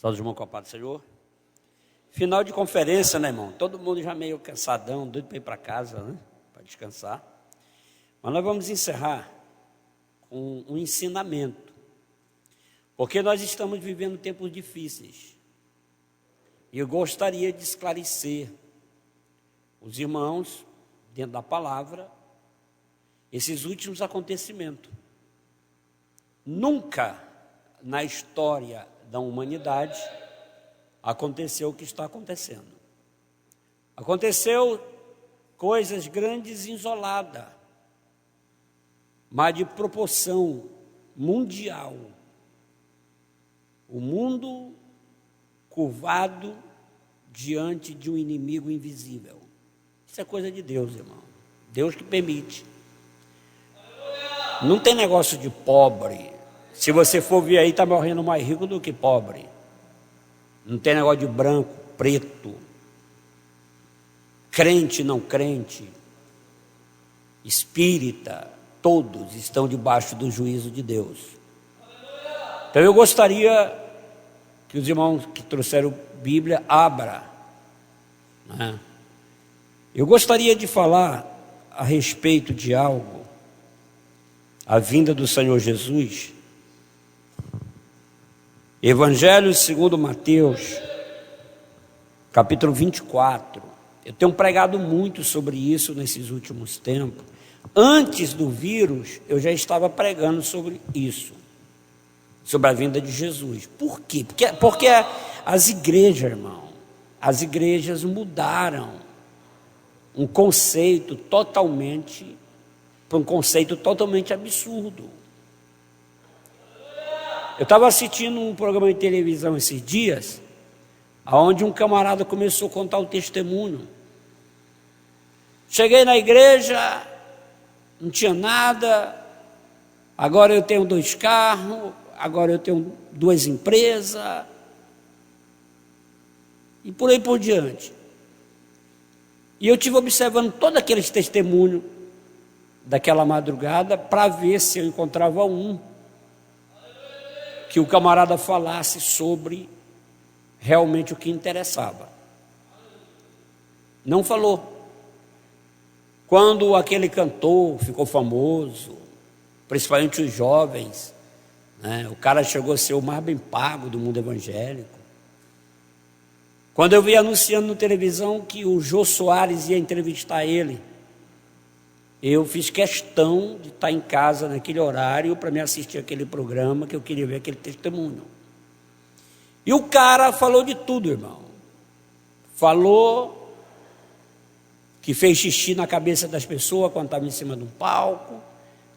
Só os irmãos com a paz do Senhor. Final de conferência, né, irmão? Todo mundo já meio cansadão, doido para ir para casa, né? Para descansar. Mas nós vamos encerrar com um ensinamento. Porque nós estamos vivendo tempos difíceis. E eu gostaria de esclarecer os irmãos, dentro da palavra, esses últimos acontecimentos. Nunca na história da humanidade aconteceu o que está acontecendo. Aconteceu coisas grandes e isoladas, mas de proporção mundial. O mundo curvado diante de um inimigo invisível. Isso é coisa de Deus, irmão. Deus que permite. Não tem negócio de pobre. Se você for ver aí, está morrendo mais rico do que pobre. Não tem negócio de branco, preto, crente, não crente, espírita, todos estão debaixo do juízo de Deus. Então eu gostaria que os irmãos que trouxeram Bíblia abra, né? Eu gostaria de falar a respeito de algo, a vinda do Senhor Jesus. Evangelho segundo Mateus, capítulo 24. Eu tenho pregado muito sobre isso nesses últimos tempos. Antes do vírus, eu já estava pregando sobre isso, sobre a vinda de Jesus. Por quê? Porque as igrejas, irmão, as igrejas mudaram um conceito totalmente, para um conceito totalmente absurdo. Eu estava assistindo um programa de televisão esses dias, onde um camarada começou a contar o testemunho. Cheguei na igreja, não tinha nada, agora eu tenho 2 carros, agora eu tenho 2 empresas, e por aí por diante. E eu estive observando todos aqueles testemunhos daquela madrugada, para ver se eu encontrava um que o camarada falasse sobre realmente o que interessava. Não falou. Quando aquele cantor ficou famoso, principalmente os jovens, né, o cara chegou a ser o mais bem pago do mundo evangélico. Quando eu vi anunciando na televisão que o Jô Soares ia entrevistar ele, eu fiz questão de estar em casa naquele horário para me assistir aquele programa, que eu queria ver aquele testemunho. E o cara falou de tudo, irmão. Falou que fez xixi na cabeça das pessoas quando estava em cima de um palco.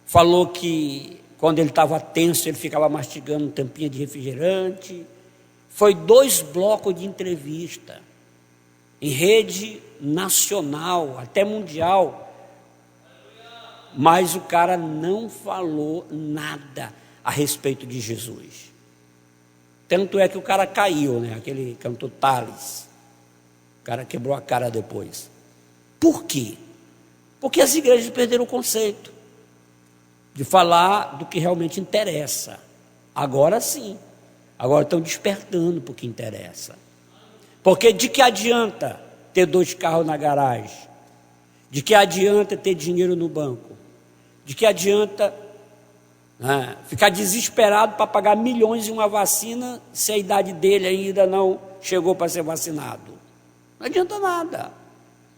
Falou que quando ele estava tenso, ele ficava mastigando um tampinha de refrigerante. Foi 2 blocos de entrevista em rede nacional, até mundial. Mas o cara não falou nada a respeito de Jesus. Tanto é que o cara caiu, né? Aquele cantor Thales. O cara quebrou a cara depois. Por quê? Porque as igrejas perderam o conceito de falar do que realmente interessa. Agora sim. Agora estão despertando para o que interessa. Porque de que adianta ter 2 carros na garagem? De que adianta ter dinheiro no banco? De que adianta ficar desesperado para pagar milhões em uma vacina se a idade dele ainda não chegou para ser vacinado? Não adianta nada.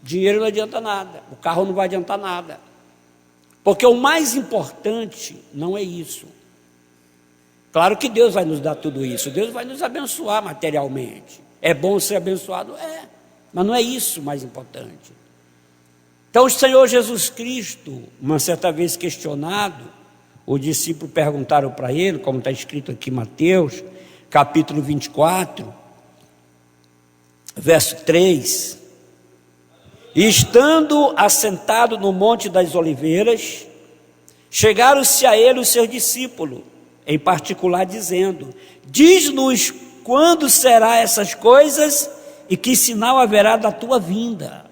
Dinheiro não adianta nada. O carro não vai adiantar nada. Porque o mais importante não é isso. Claro que Deus vai nos dar tudo isso. Deus vai nos abençoar materialmente. É bom ser abençoado? É. Mas não é isso o mais importante. Então o Senhor Jesus Cristo, uma certa vez questionado, os discípulos perguntaram para ele, como está escrito aqui em Mateus, capítulo 24, verso 3, e estando assentado no Monte das Oliveiras, chegaram-se a ele os seus discípulos, em particular dizendo, diz-nos quando será essas coisas e que sinal haverá da tua vinda,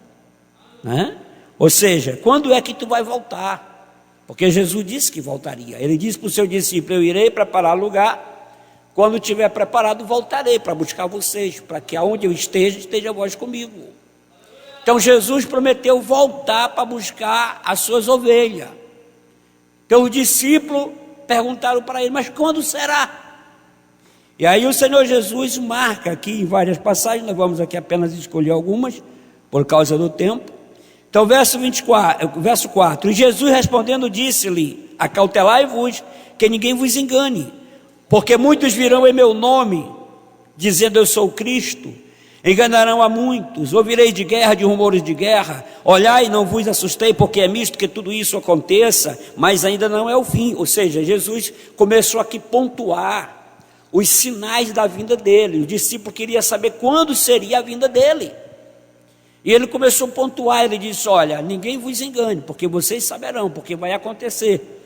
né? Ou seja, quando é que tu vai voltar? Porque Jesus disse que voltaria. Ele disse para o seu discípulo, eu irei preparar lugar, Quando estiver preparado, voltarei para buscar vocês, para que aonde eu esteja vós comigo. Então Jesus prometeu voltar para buscar as suas ovelhas. Então os discípulos perguntaram para ele, mas quando será? E aí o Senhor Jesus marca aqui em várias passagens, nós vamos aqui apenas escolher algumas, por causa do tempo. Então verso 4, e Jesus respondendo disse-lhe, acautelai-vos, que ninguém vos engane, porque muitos virão em meu nome, dizendo eu sou o Cristo, enganarão a muitos, ouvireis de guerra, de rumores de guerra, olhai e não vos assustei, porque é misto que tudo isso aconteça, mas ainda não é o fim. Ou seja, Jesus começou aqui a pontuar os sinais da vinda dele. O discípulo queria saber quando seria a vinda dele, e ele começou a pontuar. Ele disse, olha, ninguém vos engane, porque vocês saberão, porque vai acontecer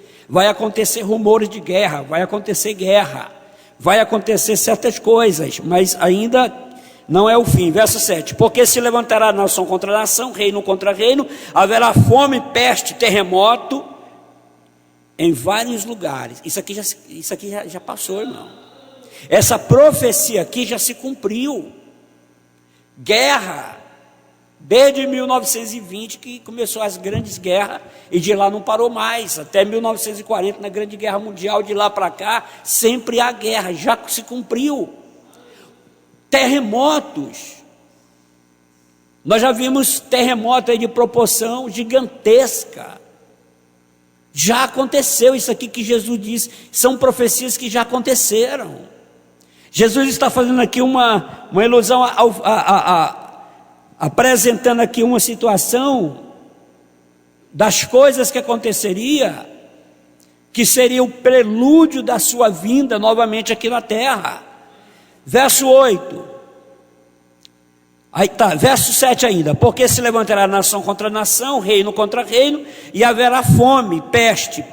rumores de guerra, vai acontecer certas coisas, mas ainda não é o fim. Verso 7, porque se levantará nação contra nação, reino contra reino, haverá fome, peste, terremoto em vários lugares. Isso aqui já passou, irmão. Essa profecia aqui já se cumpriu. Guerra, desde 1920 que começou as grandes guerras, e de lá não parou mais, até 1940, na Grande Guerra Mundial. De lá para cá, sempre há guerra, já se cumpriu. Terremotos, nós já vimos terremoto aí de proporção gigantesca, já aconteceu. Isso aqui que Jesus disse, são profecias que já aconteceram. Jesus está fazendo aqui uma ilusão, apresentando aqui uma situação das coisas que aconteceria, que seria o prelúdio da sua vinda novamente aqui na terra. Verso 8, aí tá, verso 7 ainda, porque se levantará nação contra nação, reino contra reino, e haverá fome, peste,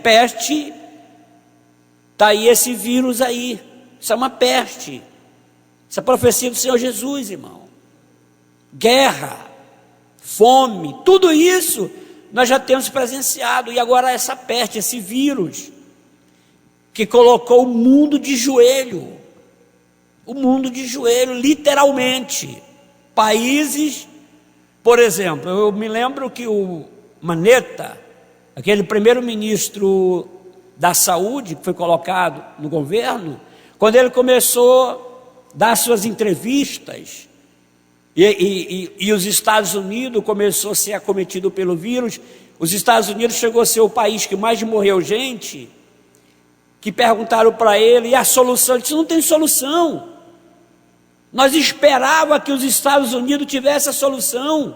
está aí esse vírus aí, isso é uma peste, essa profecia do Senhor Jesus, irmão. Guerra, fome, tudo isso nós já temos presenciado. E agora essa peste, esse vírus, que colocou o mundo de joelho, literalmente. Países, por exemplo, eu me lembro que o Mandetta, aquele primeiro-ministro da saúde que foi colocado no governo, quando ele começou a dar suas entrevistas, e os Estados Unidos começou a ser acometido pelo vírus, os Estados Unidos chegou a ser o país que mais morreu gente, que perguntaram para ele, e a solução? Ele disse, não tem solução. Nós esperávamos que os Estados Unidos tivessem a solução.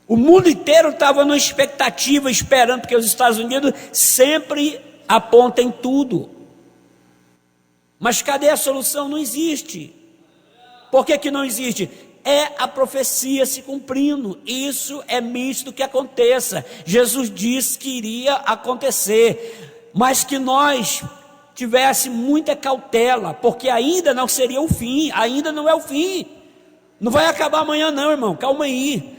O mundo inteiro estava numa expectativa, esperando, porque os Estados Unidos sempre apontam em tudo. Mas cadê a solução? Não existe. Por que não existe? É a profecia se cumprindo. Isso é misto que aconteça. Jesus disse que iria acontecer, mas que nós tivesse muita cautela, porque ainda não seria o fim, ainda não é o fim. Não vai acabar amanhã não, irmão, calma aí.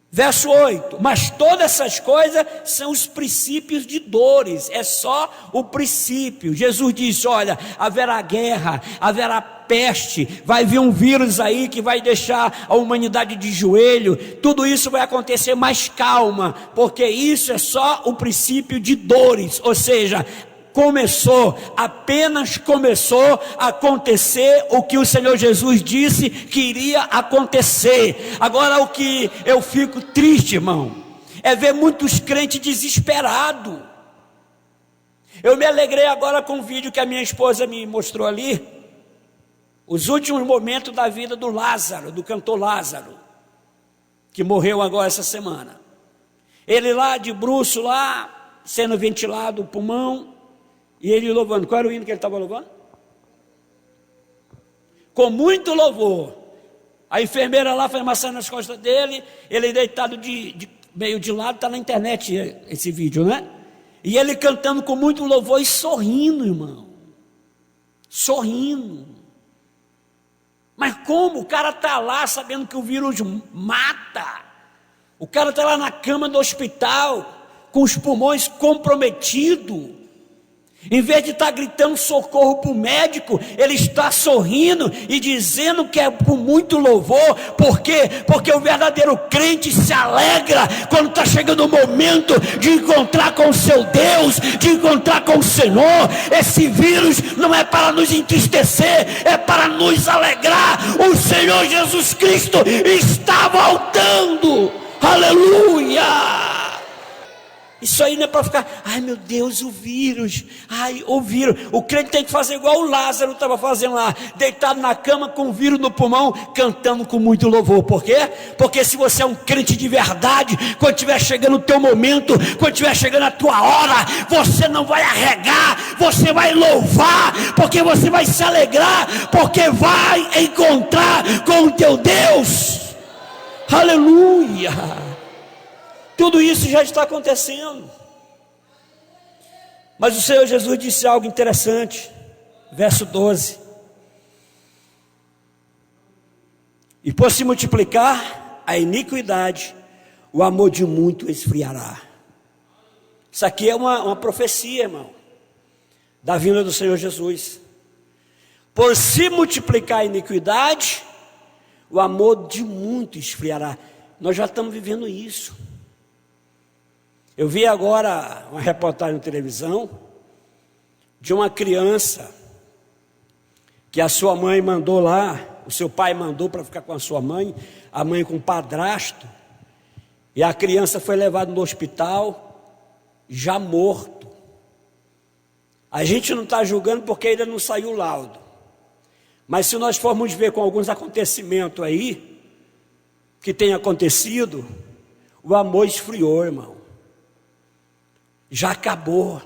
Verso 8, mas todas essas coisas são os princípios de dores, é só o princípio. Jesus disse, olha, haverá guerra, haverá peste, vai vir um vírus aí que vai deixar a humanidade de joelho, tudo isso vai acontecer, mas calma, porque isso é só o princípio de dores, ou seja, apenas começou a acontecer o que o Senhor Jesus disse que iria acontecer. Agora o que eu fico triste, irmão, é ver muitos crentes desesperados. Eu me alegrei agora com o vídeo que a minha esposa me mostrou ali, os últimos momentos da vida do Lázaro, do cantor Lázaro, que morreu agora essa semana. Ele lá de bruço lá, sendo ventilado o pulmão, e ele louvando. Qual era o hino que ele estava louvando? Com muito louvor. A enfermeira lá foi amassando nas costas dele, ele deitado meio de lado, está na internet esse vídeo, né? E ele cantando com muito louvor e sorrindo, irmão. Sorrindo. Mas como? O cara está lá sabendo que o vírus mata. O cara está lá na cama do hospital, com os pulmões comprometidos. Em vez de estar gritando socorro para o médico, ele está sorrindo e dizendo que é com muito louvor. Por quê? Porque o verdadeiro crente se alegra quando está chegando o momento de encontrar com o seu Deus, de encontrar com o Senhor. Esse vírus não é para nos entristecer, é para nos alegrar. O Senhor Jesus Cristo está voltando. Aleluia! Isso aí não é para ficar, ai meu Deus, o vírus. O crente tem que fazer igual o Lázaro estava fazendo lá, deitado na cama com o vírus no pulmão, cantando com muito louvor. Por quê? Porque se você é um crente de verdade, quando estiver chegando o teu momento, quando estiver chegando a tua hora, você não vai arregar, você vai louvar, porque você vai se alegrar, porque vai encontrar com o teu Deus. Aleluia! Tudo isso já está acontecendo. Mas o Senhor Jesus disse algo interessante. Verso 12. E por se multiplicar a iniquidade, o amor de muito esfriará. Isso aqui é uma profecia, irmão, da vinda do Senhor Jesus. Por se multiplicar a iniquidade, o amor de muito esfriará. Nós já estamos vivendo isso. Eu vi agora uma reportagem na televisão de uma criança que a sua mãe mandou lá, o seu pai mandou para ficar com a sua mãe, a mãe com um padrasto, e a criança foi levada no hospital já morto. A gente não está julgando porque ainda não saiu o laudo, mas se nós formos ver com alguns acontecimentos aí que tem acontecido, o amor esfriou, irmão. Já acabou,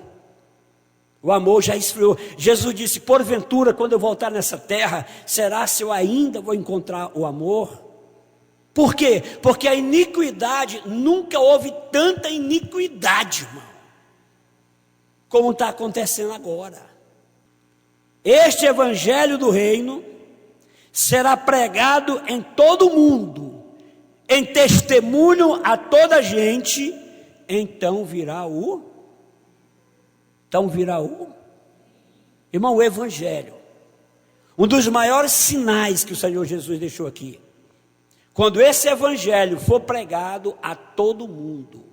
o amor já esfriou. Jesus disse, porventura quando eu voltar nessa terra, será se eu ainda vou encontrar o amor? Por quê? Porque a iniquidade, nunca houve tanta iniquidade, irmão, como está acontecendo agora. Este evangelho do reino será pregado em todo o mundo, em testemunho a toda a gente, então virá o irmão, o evangelho, um dos maiores sinais que o Senhor Jesus deixou aqui, quando esse evangelho for pregado a todo mundo.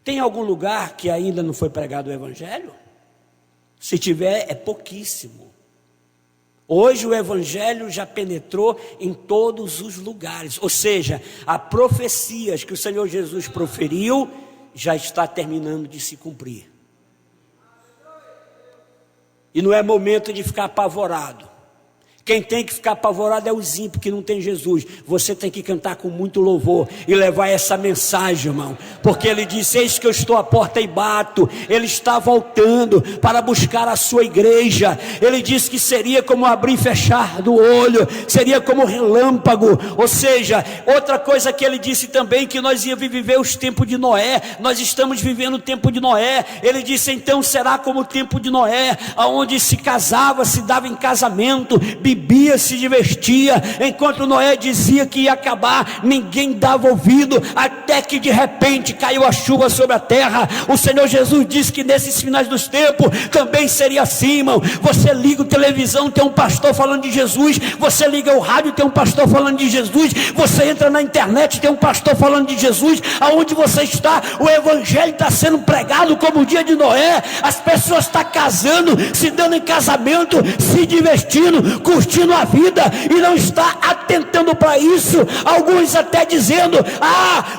Tem algum lugar que ainda não foi pregado o evangelho? Se tiver, é pouquíssimo. Hoje o evangelho já penetrou em todos os lugares, ou seja, as profecias que o Senhor Jesus proferiu já está terminando de se cumprir. E não é momento de ficar apavorado. Quem tem que ficar apavorado é os ímpios que não tem Jesus. Você tem que cantar com muito louvor e levar essa mensagem, irmão, porque ele disse, eis que eu estou à porta e bato. Ele está voltando para buscar a sua igreja. Ele disse que seria como abrir e fechar do olho, seria como relâmpago. Ou seja, outra coisa que ele disse também, que nós íamos viver os tempos de Noé. Nós estamos vivendo o tempo de Noé. Ele disse, então será como o tempo de Noé, onde se casava, se dava em casamento, bebia, se divertia, enquanto Noé dizia que ia acabar, ninguém dava ouvido, até que de repente caiu a chuva sobre a terra. O Senhor Jesus disse que nesses finais dos tempos também seria assim, irmão. Você liga a televisão, tem um pastor falando de Jesus, você liga o rádio, tem um pastor falando de Jesus, você entra na internet, tem um pastor falando de Jesus. Aonde você está, o evangelho está sendo pregado como o dia de Noé. As pessoas estão casando, se dando em casamento, se divertindo, curtindo a vida, e não está atentando para isso. Alguns até dizendo,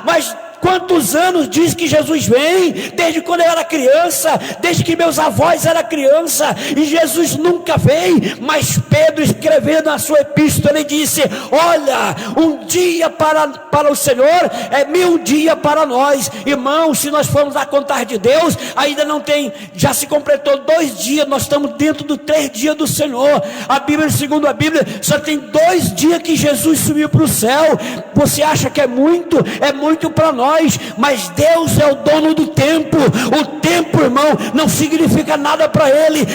mas quantos anos diz que Jesus vem? Desde quando eu era criança, desde que meus avós eram criança, e Jesus nunca veio. Mas Pedro, escrevendo a sua epístola, ele disse, olha, um dia para o Senhor é 1000 dias para nós. Irmão, se nós formos a contar de Deus, ainda não tem, já se completou 2 dias, nós estamos dentro dos 3 dias do Senhor. A Bíblia, segundo a Bíblia, só tem 2 dias que Jesus subiu para o céu. Você acha que é muito? É muito para nós. Mas Deus é o dono do tempo. O tempo, irmão, não significa nada para Ele.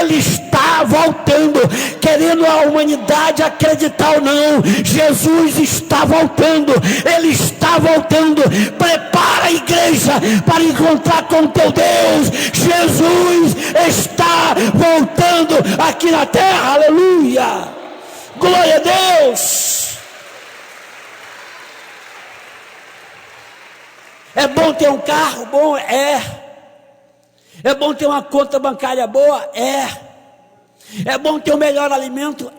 Ele está voltando, querendo a humanidade acreditar ou não, Jesus está voltando. Ele está voltando. Prepara a igreja, pressa para encontrar com o teu Deus. Jesus está voltando aqui na terra, aleluia, glória a Deus. É bom ter um carro bom? É bom ter uma conta bancária boa? É bom ter o melhor alimento?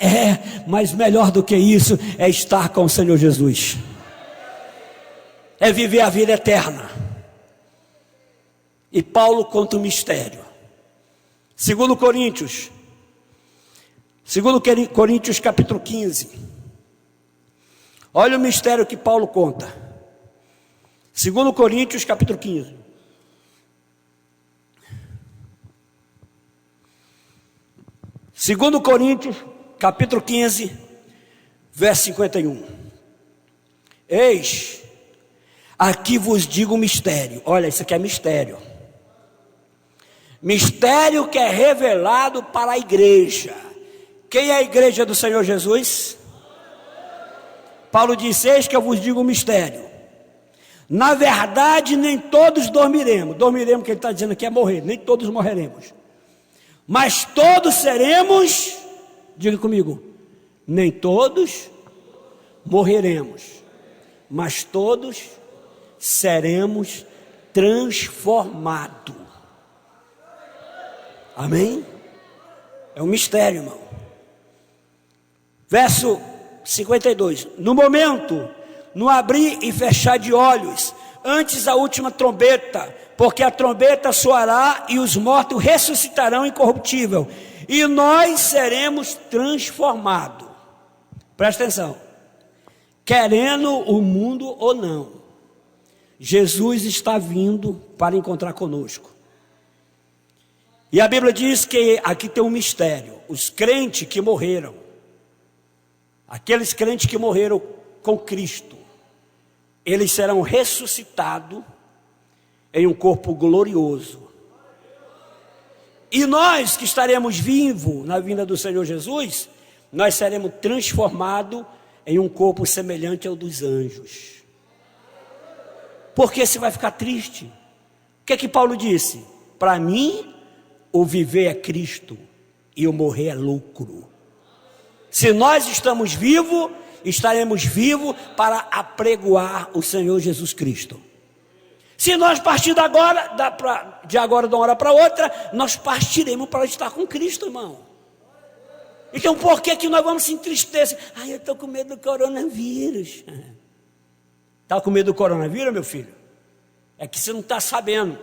Mas melhor do que isso é estar com o Senhor Jesus, é viver a vida eterna. E Paulo conta um mistério. 2 Coríntios capítulo 15. Olha o mistério que Paulo conta. 2 Coríntios capítulo 15. Segundo Coríntios, capítulo 15, verso 51. Eis, aqui vos digo um mistério. Olha, isso aqui é mistério. Mistério que é revelado para a igreja. Quem é a igreja do Senhor Jesus? Paulo disse, eis que eu vos digo um mistério. Na verdade, nem todos dormiremos. Dormiremos, que ele está dizendo aqui é morrer. Nem todos morreremos. Mas todos seremos, diga comigo, nem todos morreremos, mas todos seremos transformados. Amém? É um mistério, irmão. Verso 52. No momento, no abrir e fechar de olhos, antes da última trombeta, porque a trombeta soará e os mortos ressuscitarão incorruptível, e nós seremos transformados. Presta atenção. Querendo o mundo ou não, Jesus está vindo para encontrar conosco. E a Bíblia diz que aqui tem um mistério. Os crentes que morreram, aqueles crentes que morreram com Cristo, eles serão ressuscitados em um corpo glorioso. E nós que estaremos vivos na vinda do Senhor Jesus, nós seremos transformados em um corpo semelhante ao dos anjos. Porque você vai ficar triste? O que é que Paulo disse? Para mim, o viver é Cristo e o morrer é lucro. Se nós estamos vivos, estaremos vivos para apregoar o Senhor Jesus Cristo. Se nós partir de agora de uma hora para outra, nós partiremos para estar com Cristo, irmão. Então por que nós vamos se entristecer? Eu estou com medo do coronavírus. Está com medo do coronavírus, meu filho? É que você não está sabendo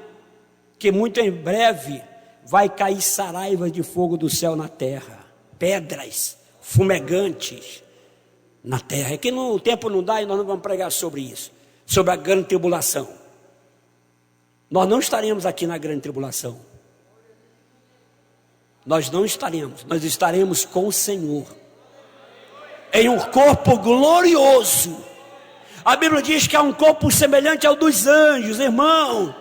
que muito em breve vai cair saraivas de fogo do céu na terra, pedras fumegantes na terra. É que o tempo não dá e nós não vamos pregar sobre isso, sobre a grande tribulação. Nós não estaremos aqui na grande tribulação. Nós não estaremos. Nós estaremos com o Senhor em um corpo glorioso. A Bíblia diz que é um corpo semelhante ao dos anjos, irmão.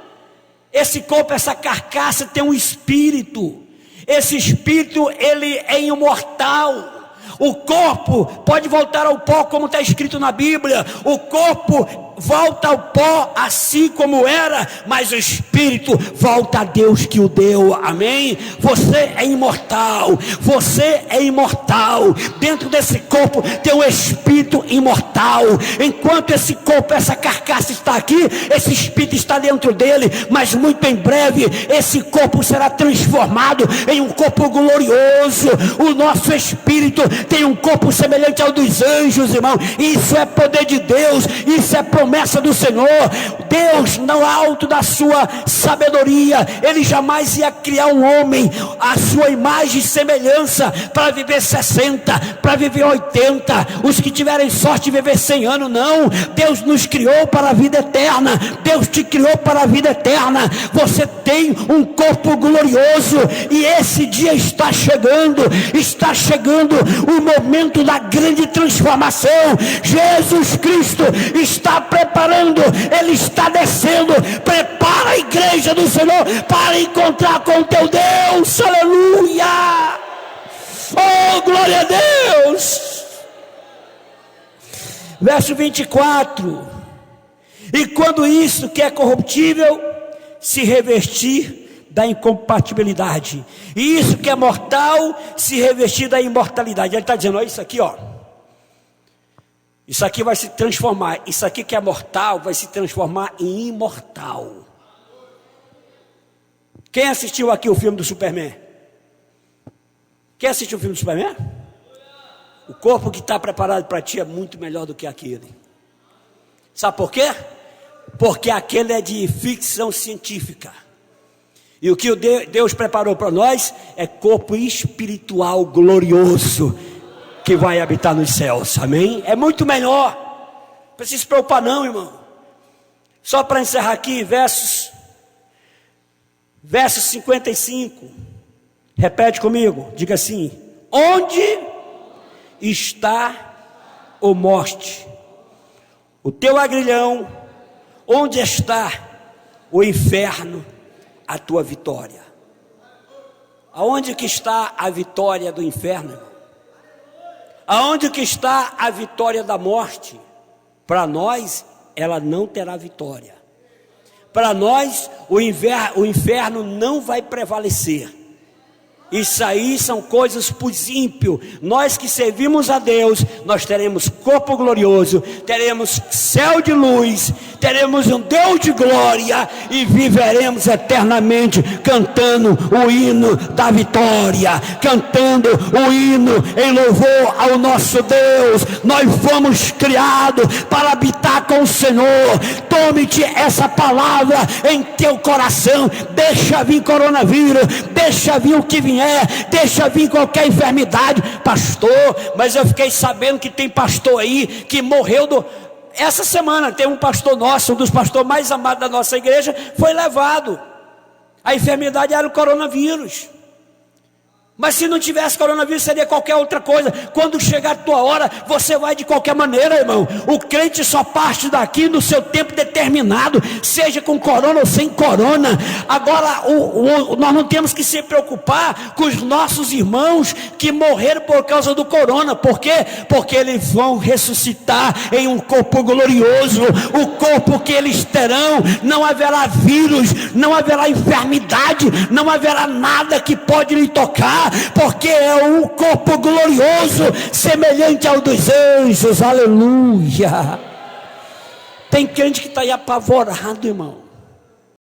Esse corpo, essa carcaça tem um espírito. Esse espírito, ele é imortal. O corpo pode voltar ao pó, como está escrito na Bíblia. O corpo volta ao pó assim como era, mas o espírito volta a Deus que o deu. Amém? Você é imortal. Você é imortal. Dentro desse corpo tem um espírito imortal. Enquanto esse corpo, essa carcaça está aqui, esse espírito está dentro dele, mas muito em breve esse corpo será transformado em um corpo glorioso. O nosso espírito tem um corpo semelhante ao dos anjos, irmão. Isso é poder de Deus. Isso é promessa do Senhor. Deus, no alto da sua sabedoria, Ele jamais ia criar um homem à sua imagem e semelhança para viver 60, para viver 80, os que tiverem sorte de viver 100 anos. Não, Deus nos criou para a vida eterna. Deus te criou para a vida eterna. Você tem um corpo glorioso e esse dia está chegando. Está chegando o momento da grande transformação. Jesus Cristo está preparando, Ele está descendo. Prepara a igreja do Senhor para encontrar com o teu Deus. Aleluia! Oh, glória a Deus! Verso 24: E quando isso que é corruptível se revestir da incompatibilidade, e isso que é mortal se revestir da imortalidade. Ele está dizendo: olha isso aqui, ó. Isso aqui vai se transformar. Isso aqui que é mortal vai se transformar em imortal. Quem assistiu aqui o filme do Superman? Quem assistiu o filme do Superman? O corpo que está preparado para ti é muito melhor do que aquele. Sabe por quê? Porque aquele é de ficção científica. E o que Deus preparou para nós é corpo espiritual glorioso que vai habitar nos céus, amém? É muito melhor. Não precisa se preocupar não, irmão. Só para encerrar aqui, versos 55. Repete comigo, diga assim: onde está o morte, o teu agrilhão? Onde está o inferno, a tua vitória? Aonde que está a vitória do inferno, irmão? Aonde que está a vitória da morte? Para nós, ela não terá vitória. Para nós, o inferno não vai prevalecer. Isso aí são coisas para os ímpios. Nós que servimos a Deus, nós teremos corpo glorioso, teremos céu de luz, teremos um Deus de glória e viveremos eternamente cantando o hino da vitória, cantando o hino em louvor ao nosso Deus. Nós fomos criados para habitar com o Senhor. Tome-te essa palavra em teu coração. Deixa vir coronavírus, deixa vir o que vier, deixa vir qualquer enfermidade. Pastor, mas eu fiquei sabendo que tem pastor aí que morreu essa semana tem um pastor nosso, um dos pastores mais amados da nossa igreja, foi levado. A enfermidade era o coronavírus. Mas se não tivesse coronavírus, seria qualquer outra coisa. Quando chegar a tua hora, você vai de qualquer maneira, irmão. O crente só parte daqui no seu tempo determinado, seja com corona ou sem corona. Agora, nós não temos que se preocupar com os nossos irmãos que morreram por causa do corona. Por quê? Porque eles vão ressuscitar em um corpo glorioso. O corpo que eles terão, não haverá vírus, não haverá enfermidade, não haverá nada que pode lhe tocar, porque é um corpo glorioso, semelhante ao dos anjos. Aleluia. Tem crente que está aí apavorado, irmão.